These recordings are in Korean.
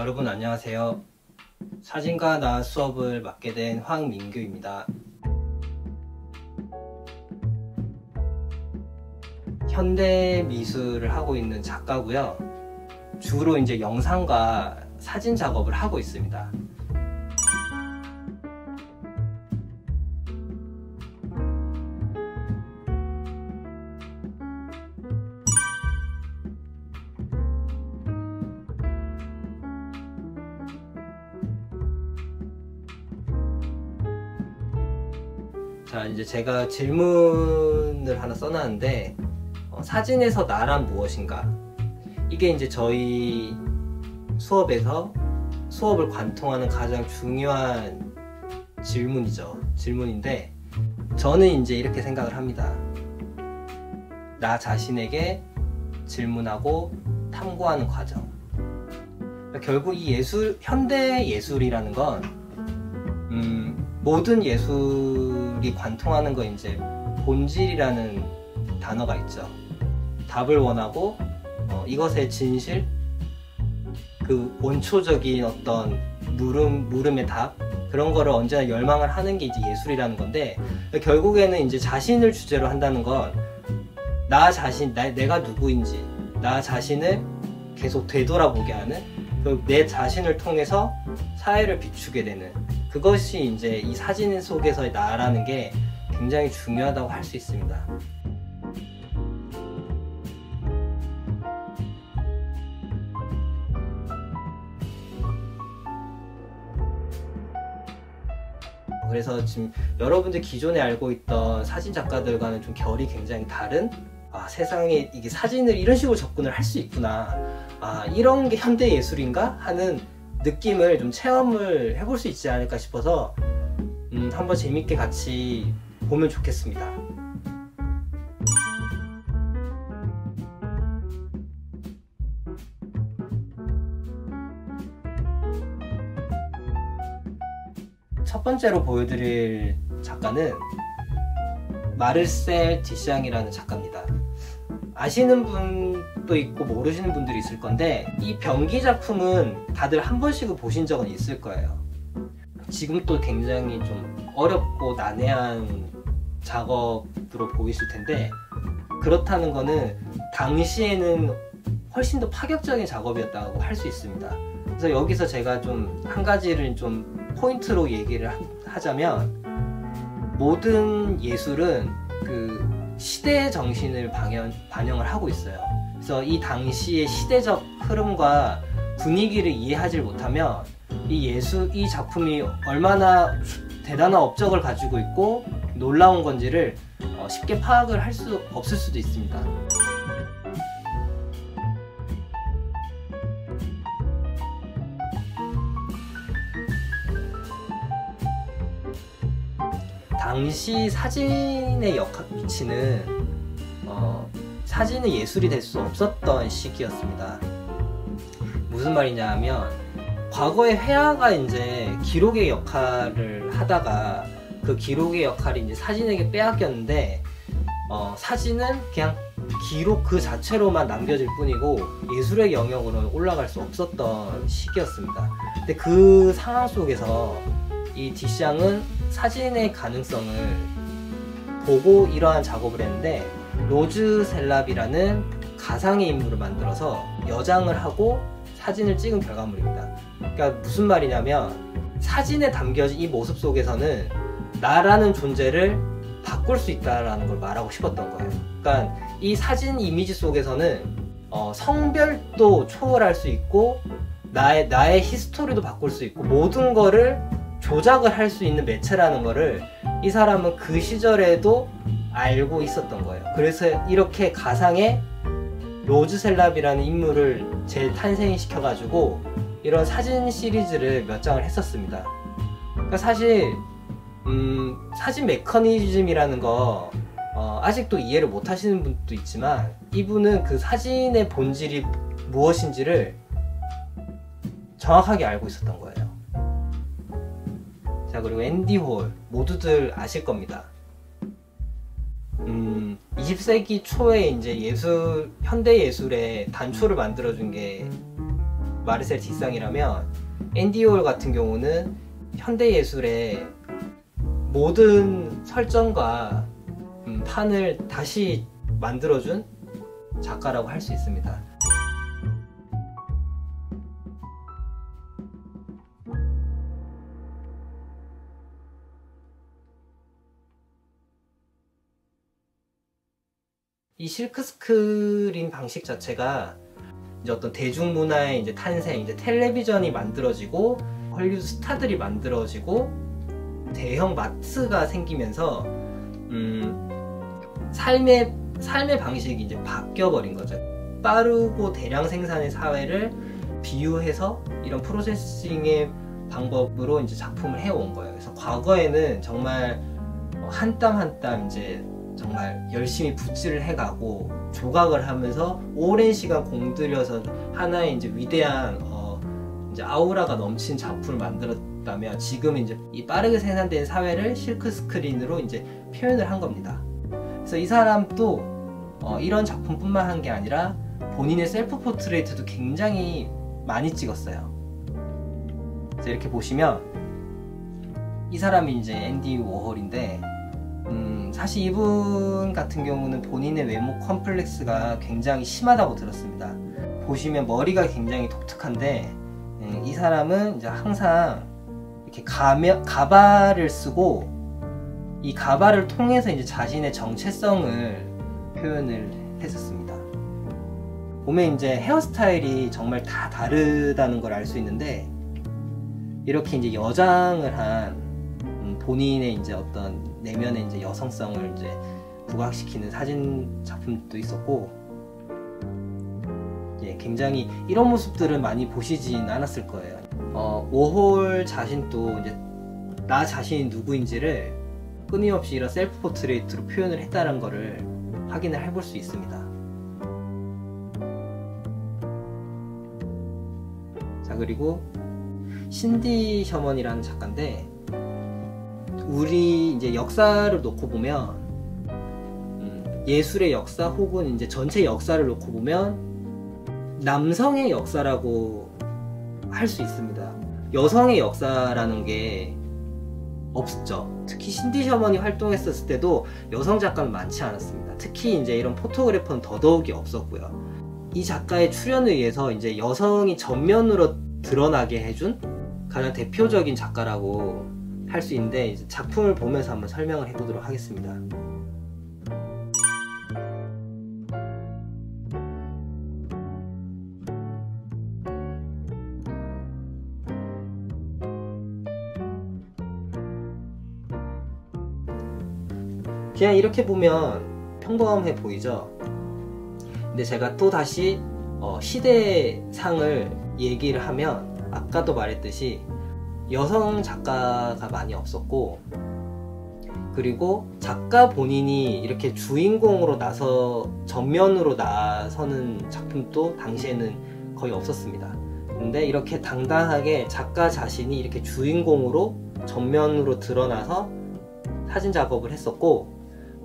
여러분 안녕하세요. 사진가 나 수업을 맡게 된 황민규입니다. 현대 미술을 하고 있는 작가고요. 주로 이제 영상과 사진 작업을 하고 있습니다. 자, 이제 제가 질문을 하나 써놨는데 사진에서 나란 무엇인가? 이게 이제 저희 수업에서 수업을 관통하는 가장 중요한 질문인데 저는 이제 이렇게 생각을 합니다. 나 자신에게 질문하고 탐구하는 과정. 결국 이 현대 예술이라는 건 모든 예술이 관통하는 거 이제 본질이라는 단어가 있죠. 답을 원하고 이것의 진실, 그 원초적인 어떤 물음의 답, 그런 거를 언제나 열망을 하는 게 이제 예술이라는 건데, 결국에는 이제 자신을 주제로 한다는 건 나 자신, 내가 누구인지 나 자신을 계속 되돌아보게 하는, 내 자신을 통해서 사회를 비추게 되는, 그것이 이제 이 사진 속에서의 나라는 게 굉장히 중요하다고 할 수 있습니다. 그래서 지금 여러분들 기존에 알고 있던 사진 작가들과는 좀 결이 굉장히 다른, 세상에 이게 사진을 이런 식으로 접근을 할 수 있구나, 이런 게 현대 예술인가 하는 느낌을 좀 체험을 해볼 수 있지 않을까 싶어서 한번 재밌게 같이 보면 좋겠습니다. 첫 번째로 보여드릴 작가는 마르셀 디샹이라는 작가입니다. 아시는 분도 있고 모르시는 분들이 있을 건데, 이 병기 작품은 다들 한 번씩은 보신 적은 있을 거예요. 지금 또 굉장히 좀 어렵고 난해한 작업으로 보이실 텐데, 그렇다는 거는 당시에는 훨씬 더 파격적인 작업이었다고 할 수 있습니다. 그래서 여기서 제가 좀 한 가지를 좀 포인트로 얘기를 하자면, 모든 예술은 그 시대의 정신을 반영을 하고 있어요. 그래서 이 당시의 시대적 흐름과 분위기를 이해하지 못하면 이 작품이 얼마나 대단한 업적을 가지고 있고 놀라운 건지를 쉽게 파악을 할 수 없을 수도 있습니다. 당시 사진의 위치는 사진은 예술이 될 수 없었던 시기였습니다. 무슨 말이냐 하면, 과거의 회화가 이제 기록의 역할을 하다가 그 기록의 역할이 이제 사진에게 빼앗겼는데, 사진은 그냥 기록 그 자체로만 남겨질 뿐이고 예술의 영역으로는 올라갈 수 없었던 시기였습니다. 근데 그 상황 속에서 이 디샹은 사진의 가능성을 보고 이러한 작업을 했는데, 로즈 셀랍이라는 가상의 인물을 만들어서 여장을 하고 사진을 찍은 결과물입니다. 그러니까 무슨 말이냐면, 사진에 담겨진 이 모습 속에서는 나라는 존재를 바꿀 수 있다는 걸 말하고 싶었던 거예요. 그러니까 이 사진 이미지 속에서는 성별도 초월할 수 있고 나의 히스토리도 바꿀 수 있고 모든 거를 조작을 할 수 있는 매체라는 거를 이 사람은 그 시절에도 알고 있었던 거예요. 그래서 이렇게 가상의 로즈 셀랍이라는 인물을 재탄생시켜가지고 이런 사진 시리즈를 몇 장을 했었습니다. 그러니까 사실 사진 메커니즘이라는 거 아직도 이해를 못 하시는 분도 있지만, 이분은 그 사진의 본질이 무엇인지를 정확하게 알고 있었던 거예요. 자, 그리고 앤디 홀, 모두들 아실 겁니다. 20세기 초에 이제 현대 예술의 단초를 만들어준 게 마르셀 디상이라면 앤디 워홀 같은 경우는 현대예술의 모든 설정과 판을 다시 만들어준 작가라고 할 수 있습니다. 이 실크스크린 방식 자체가 이제 어떤 대중문화의 이제 탄생, 이제 텔레비전이 만들어지고 헐리우드 스타들이 만들어지고 대형 마트가 생기면서 삶의 방식이 이제 바뀌어 버린 거죠. 빠르고 대량 생산의 사회를 비유해서 이런 프로세싱의 방법으로 이제 작품을 해온 거예요. 그래서 과거에는 정말 한 땀 한 땀 이제 정말 열심히 붓질을 해가고 조각을 하면서 오랜 시간 공들여서 하나의 이제 위대한 이제 아우라가 넘친 작품을 만들었다면, 지금 이제 이 빠르게 생산된 사회를 실크 스크린으로 이제 표현을 한 겁니다. 그래서 이 사람도 이런 작품뿐만 한 게 아니라 본인의 셀프 포트레이트도 굉장히 많이 찍었어요. 그래서 이렇게 보시면 이 사람이 이제 앤디 워홀인데, 사실 이분 같은 경우는 본인의 외모 컴플렉스가 굉장히 심하다고 들었습니다. 보시면 머리가 굉장히 독특한데, 이 사람은 이제 항상 이렇게 가발을 쓰고 이 가발을 통해서 이제 자신의 정체성을 표현을 했었습니다. 보면 이제 헤어스타일이 정말 다 다르다는 걸 알 수 있는데, 이렇게 이제 여장을 한 본인의 이제 어떤 내면의 이제 여성성을 이제 부각시키는 사진 작품도 있었고, 굉장히 이런 모습들을 많이 보시진 않았을 거예요. 워홀 자신도 이제 나 자신이 누구인지를 끊임없이 이런 셀프 포트레이트로 표현을 했다는 거를 확인을 해볼 수 있습니다. 자, 그리고 신디 셔먼이라는 작가인데, 우리 이제 역사를 놓고 보면 예술의 역사 혹은 이제 전체 역사를 놓고 보면 남성의 역사라고 할 수 있습니다. 여성의 역사라는 게 없었죠. 특히 신디 셔먼이 활동했었을 때도 여성 작가는 많지 않았습니다. 특히 이제 이런 포토그래퍼는 더더욱이 없었고요. 이 작가의 출연에 의해서 이제 여성이 전면으로 드러나게 해준 가장 대표적인 작가라고 할 수 있는데, 이제 작품을 보면서 한번 설명을 해보도록 하겠습니다. 그냥 이렇게 보면 평범해 보이죠? 근데 제가 또 다시 시대상을 얘기를 하면, 아까도 말했듯이 여성 작가가 많이 없었고, 그리고 작가 본인이 이렇게 주인공으로 전면으로 나서는 작품도 당시에는 거의 없었습니다. 근데 이렇게 당당하게 작가 자신이 이렇게 주인공으로 전면으로 드러나서 사진 작업을 했었고,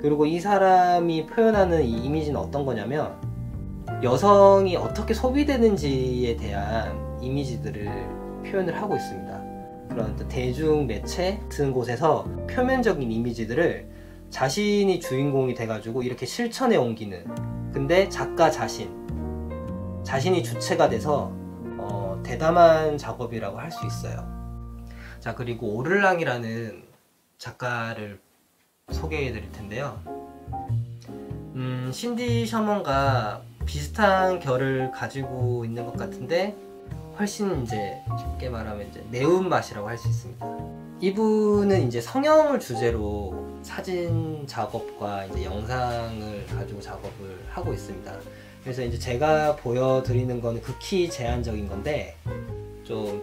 그리고 이 사람이 표현하는 이 이미지는 어떤 거냐면, 여성이 어떻게 소비되는지에 대한 이미지들을 표현을 하고 있습니다. 그런 대중 매체 같은 곳에서 표면적인 이미지들을 자신이 주인공이 돼가지고 이렇게 실천에 옮기는, 근데 작가 자신이 주체가 돼서 대담한 작업이라고 할 수 있어요. 자, 그리고 오를랑이라는 작가를 소개해 드릴 텐데요. 신디 셔먼과 비슷한 결을 가지고 있는 것 같은데, 훨씬 이제 쉽게 말하면 이제 매운맛이라고 할 수 있습니다. 이분은 이제 성형을 주제로 사진 작업과 이제 영상을 가지고 작업을 하고 있습니다. 그래서 이제 제가 보여드리는 거는 극히 제한적인 건데, 좀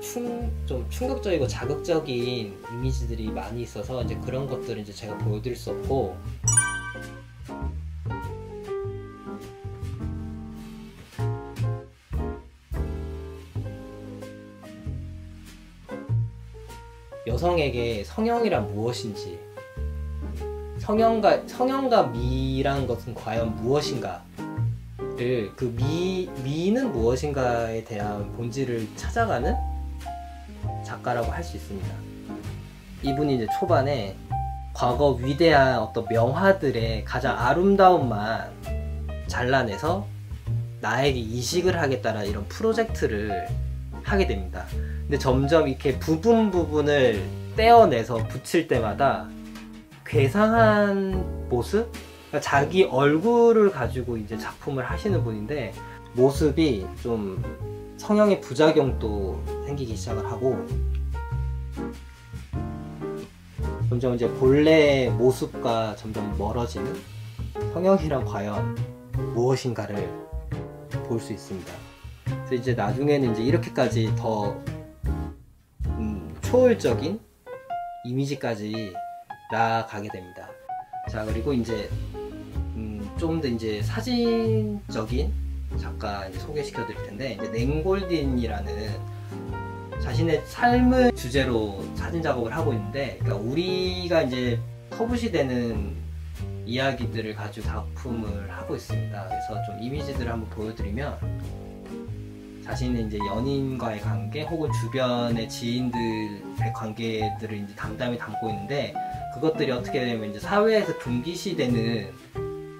충격적이고 자극적인 이미지들이 많이 있어서 이제 그런 것들을 이제 제가 보여드릴 수 없고, 여성에게 성형이란 무엇인지, 성형과 미란 것은 과연 무엇인가 그 미는 무엇인가에 대한 본질을 찾아가는 작가라고 할 수 있습니다. 이분이 이제 초반에 과거 위대한 어떤 명화들의 가장 아름다움만 잘라내서 나에게 이식을 하겠다는 이런 프로젝트를 하게 됩니다. 근데 점점 이렇게 부분을 떼어내서 붙일 때마다 괴상한 모습? 그러니까 자기 얼굴을 가지고 이제 작품을 하시는 분인데, 모습이 좀 성형의 부작용도 생기기 시작을 하고, 점점 이제 본래 모습과 점점 멀어지는, 성형이란 과연 무엇인가를 볼 수 있습니다. 그래서 이제 나중에는 이제 이렇게까지 더 초월적인 이미지까지 나아가게 됩니다. 자, 그리고 이제 좀 더 이제 사진적인 작가 이제 소개시켜 드릴 텐데, 이제 랭골딘이라는 자신의 삶을 주제로 사진 작업을 하고 있는데, 그러니까 우리가 이제 터부시되는 이야기들을 가지고 작품을 하고 있습니다. 그래서 좀 이미지들을 한번 보여드리면, 자신의 이제 연인과의 관계 혹은 주변의 지인들의 관계들을 이제 담담히 담고 있는데, 그것들이 어떻게 되면 이제 사회에서 금기시되는,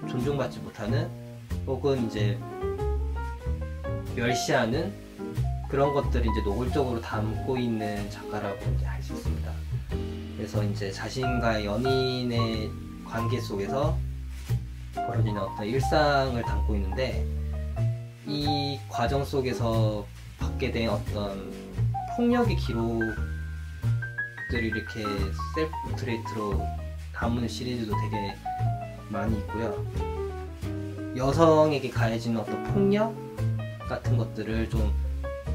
존중받지 못하는 혹은 이제 멸시하는 그런 것들을 이제 노골적으로 담고 있는 작가라고 이제 할 수 있습니다. 그래서 이제 자신과의 연인의 관계 속에서 벌어지는 어떤 일상을 담고 있는데, 이 과정 속에서 받게 된 어떤 폭력의 기록들을 이렇게 셀프 포트레이트로 담은 시리즈도 되게 많이 있고요. 여성에게 가해지는 어떤 폭력 같은 것들을 좀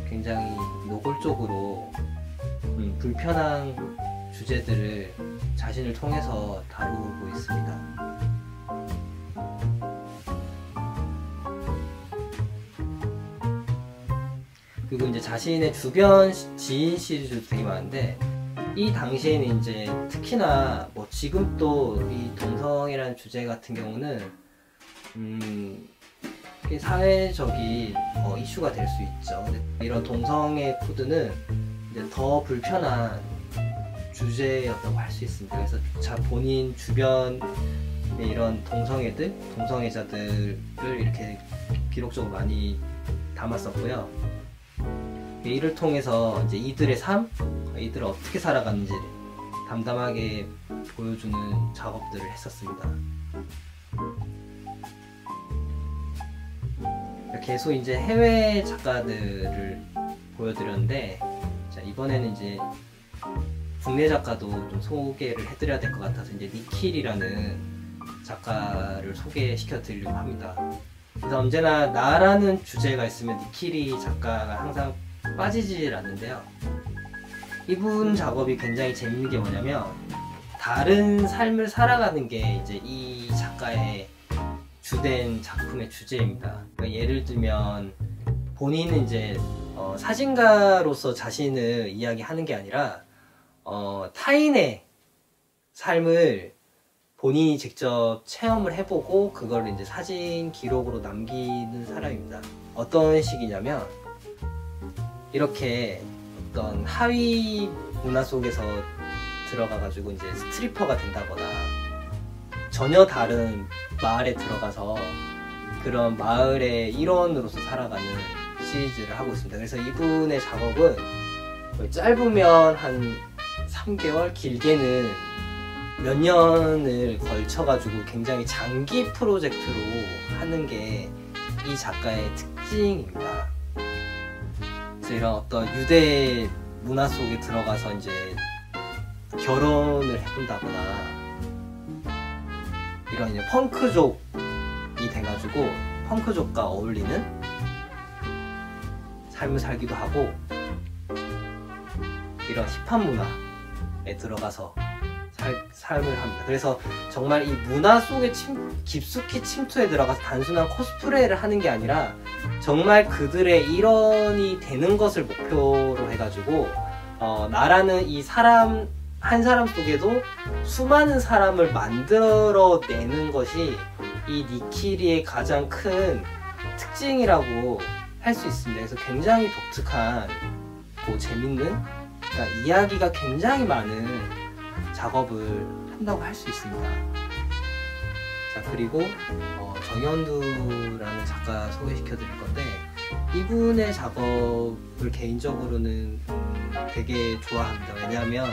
굉장히 노골적으로 불편한 주제들을 자신을 통해서 다루고 있습니다. 그리고 이제 자신의 주변 지인 시리즈도 되게 많은데, 이 당시에는 이제 특히나 뭐 지금도 이 동성이라는 주제 같은 경우는 꽤 사회적인 이슈가 될 수 있죠. 근데 이런 동성애 코드는 이제 더 불편한 주제였다고 할 수 있습니다. 그래서 본인 주변의 이런 동성애자들을 이렇게 기록적으로 많이 담았었고요. 이를 통해서 이제 이들의 삶, 이들은 어떻게 살아가는지 담담하게 보여주는 작업들을 했었습니다. 계속 이제 해외 작가들을 보여드렸는데, 자, 이번에는 이제 국내 작가도 좀 소개를 해드려야 될 것 같아서 이제 니킬이라는 작가를 소개시켜 드리려고 합니다. 그래서 언제나 나라는 주제가 있으면 니킬이 작가가 항상 빠지질 않는데요. 이분 작업이 굉장히 재밌는 게 뭐냐면, 다른 삶을 살아가는 게 이제 이 작가의 주된 작품의 주제입니다. 그러니까 예를 들면 본인은 이제 사진가로서 자신을 이야기하는 게 아니라 타인의 삶을 본인이 직접 체험을 해보고 그걸 이제 사진 기록으로 남기는 사람입니다. 어떤 식이냐면, 이렇게 어떤 하위 문화 속에서 들어가가지고 이제 스트리퍼가 된다거나 전혀 다른 마을에 들어가서 그런 마을의 일원으로서 살아가는 시리즈를 하고 있습니다. 그래서 이분의 작업은 짧으면 한 3개월, 길게는 몇 년을 걸쳐가지고 굉장히 장기 프로젝트로 하는 게 이 작가의 특징입니다. 그래서 이런 어떤 유대 문화 속에 들어가서 이제 결혼을 해본다거나, 이런 이제 펑크족이 돼가지고 펑크족과 어울리는 삶을 살기도 하고, 이런 힙합 문화에 들어가서 삶을 합니다. 그래서 정말 이 문화 속에 깊숙이 침투해 들어가서 단순한 코스프레를 하는 게 아니라 정말 그들의 일원이 되는 것을 목표로 해가지고 나라는 이 사람 한 사람 속에도 수많은 사람을 만들어내는 것이 이 니키리의 가장 큰 특징이라고 할 수 있습니다. 그래서 굉장히 독특한 재밌는, 그러니까 이야기가 굉장히 많은 작업을 한다고 할 수 있습니다. 자, 그리고 정현두라는 작가 소개시켜 드릴 건데, 이분의 작업을 개인적으로는 되게 좋아합니다. 왜냐하면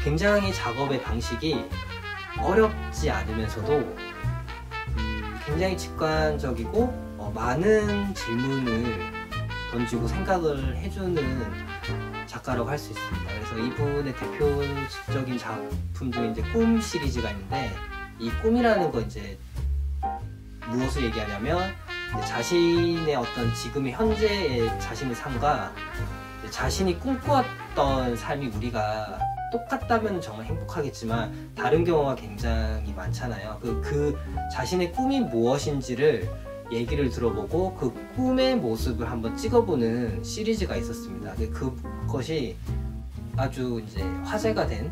굉장히 작업의 방식이 어렵지 않으면서도 굉장히 직관적이고 많은 질문을 던지고 생각을 해주는 작가라고 할 수 있습니다. 그래서 이분의 대표적인 작품 중에 이제 꿈 시리즈가 있는데, 이 꿈이라는 거 이제 무엇을 얘기하냐면, 이제 자신의 어떤 지금의 현재의 자신의 삶과 자신이 꿈꾸었던 삶이 우리가 똑같다면 정말 행복하겠지만 다른 경우가 굉장히 많잖아요. 그 자신의 꿈이 무엇인지를 얘기를 들어보고 그 꿈의 모습을 한번 찍어보는 시리즈가 있었습니다. 그것이 아주 이제 화제가 된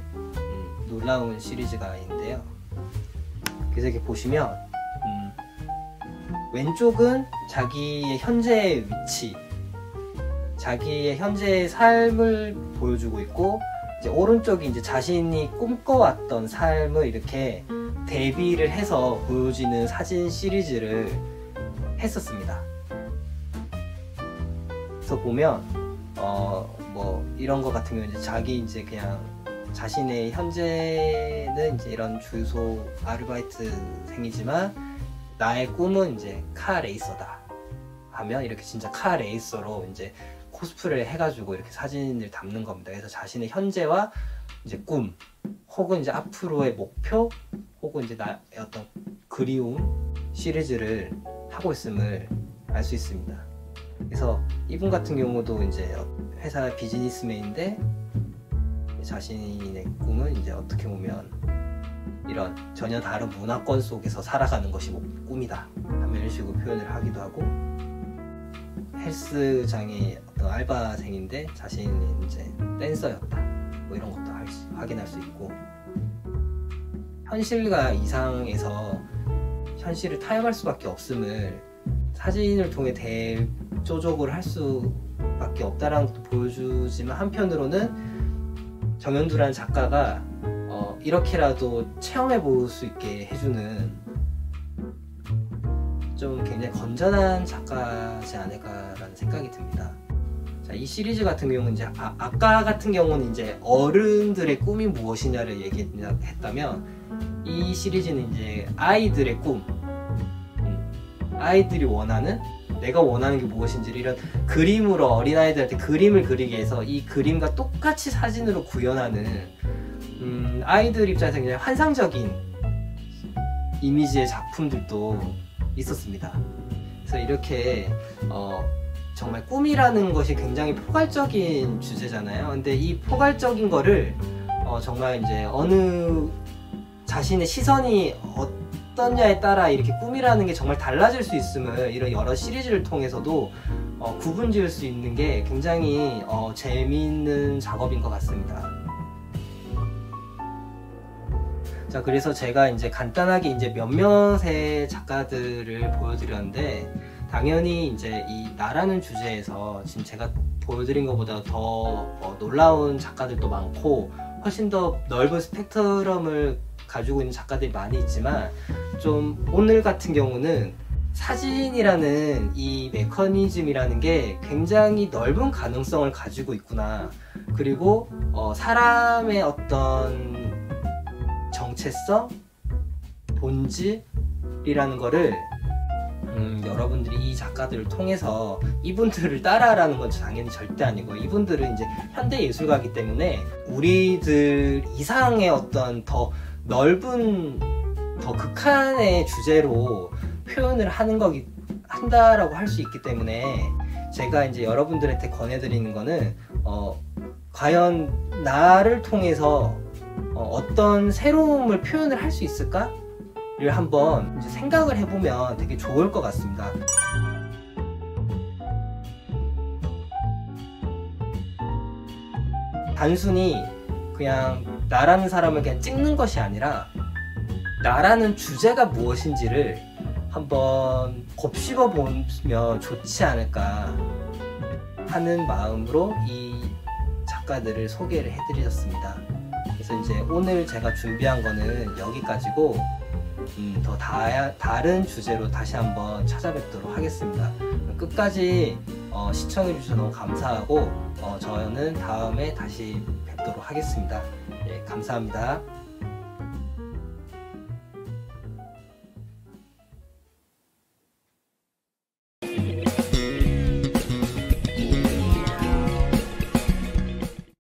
놀라운 시리즈가 있는데요. 그래서 이렇게 보시면 왼쪽은 자기의 현재의 위치, 자기의 현재의 삶을 보여주고 있고, 이제 오른쪽이 이제 자신이 꿈꿔왔던 삶을 이렇게 대비를 해서 보여지는 사진 시리즈를 했었습니다. 그래서 보면 뭐 이런 거 같은 경우는 이제 자기 이제 그냥 자신의 현재는 이제 이런 주유소 아르바이트생이지만 나의 꿈은 이제 카 레이서다 하면 이렇게 진짜 카 레이서로 이제 코스프레를 해가지고 이렇게 사진을 담는 겁니다. 그래서 자신의 현재와 이제 꿈, 혹은 이제 앞으로의 목표, 혹은 이제 나의 어떤 그리움 시리즈를 하고 있음을 알 수 있습니다. 그래서 이분 같은 경우도 이제 회사 비즈니스맨인데 자신의 꿈은 이제 어떻게 보면 이런 전혀 다른 문화권 속에서 살아가는 것이 꿈이다 하면 이런 식으로 표현을 하기도 하고, 헬스장의 어떤 알바생인데 자신이 이제 댄서였다 뭐 이런 것도 확인할 수 있고, 현실과 이상에서 현실을 타협할 수밖에 없음을 사진을 통해 대조적으로 할 수밖에 없다라는 것도 보여주지만, 한편으로는 정현두라는 작가가 이렇게라도 체험해 볼 수 있게 해주는 좀 굉장히 건전한 작가지 않을까라는 생각이 듭니다. 자, 이 시리즈 같은 경우는 이제 아까 같은 경우는 이제 어른들의 꿈이 무엇이냐를 얘기했다면, 이 시리즈는 이제 아이들의 꿈, 아이들이 원하는, 내가 원하는 게 무엇인지를 이런 그림으로 어린아이들한테 그림을 그리게 해서 이 그림과 똑같이 사진으로 구현하는 아이들 입장에서 굉장히 환상적인 이미지의 작품들도 있었습니다. 그래서 이렇게 정말 꿈이라는 것이 굉장히 포괄적인 주제잖아요. 근데 이 포괄적인 거를 정말 이제 어느 자신의 시선이 어떠냐에 따라 이렇게 꿈이라는 게 정말 달라질 수 있음을 이런 여러 시리즈를 통해서도 구분 지을 수 있는 게 굉장히 재미있는 작업인 것 같습니다. 자, 그래서 제가 이제 간단하게 이제 몇몇의 작가들을 보여드렸는데, 당연히 이제 이 나라는 주제에서 지금 제가 보여드린 것보다 더 놀라운 작가들도 많고 훨씬 더 넓은 스펙트럼을 가지고 있는 작가들이 많이 있지만, 좀 오늘 같은 경우는 사진이라는 이 메커니즘이라는 게 굉장히 넓은 가능성을 가지고 있구나, 그리고 사람의 어떤 정체성, 본질이라는 거를 여러분들이 이 작가들을 통해서, 이분들을 따라라는 건 당연히 절대 아니고, 이분들은 이제 현대 예술가이기 때문에 우리들 이상의 어떤 더 넓은, 더 극한의 주제로 표현을 한다라고 할 수 있기 때문에, 제가 이제 여러분들한테 권해드리는 거는 과연 나를 통해서 어떤 새로움을 표현을 할 수 있을까? 를 한번 이제 생각을 해보면 되게 좋을 것 같습니다. 단순히 그냥 나라는 사람을 그냥 찍는 것이 아니라, 나라는 주제가 무엇인지를 한번 곱씹어 보면 좋지 않을까 하는 마음으로 이 작가들을 소개를 해드렸습니다. 그래서 이제 오늘 제가 준비한 거는 여기까지고 더 다른 주제로 다시 한번 찾아뵙도록 하겠습니다. 끝까지 시청해 주셔서 너무 감사하고 저는 다음에 다시 뵙도록 하겠습니다. 예, 감사합니다.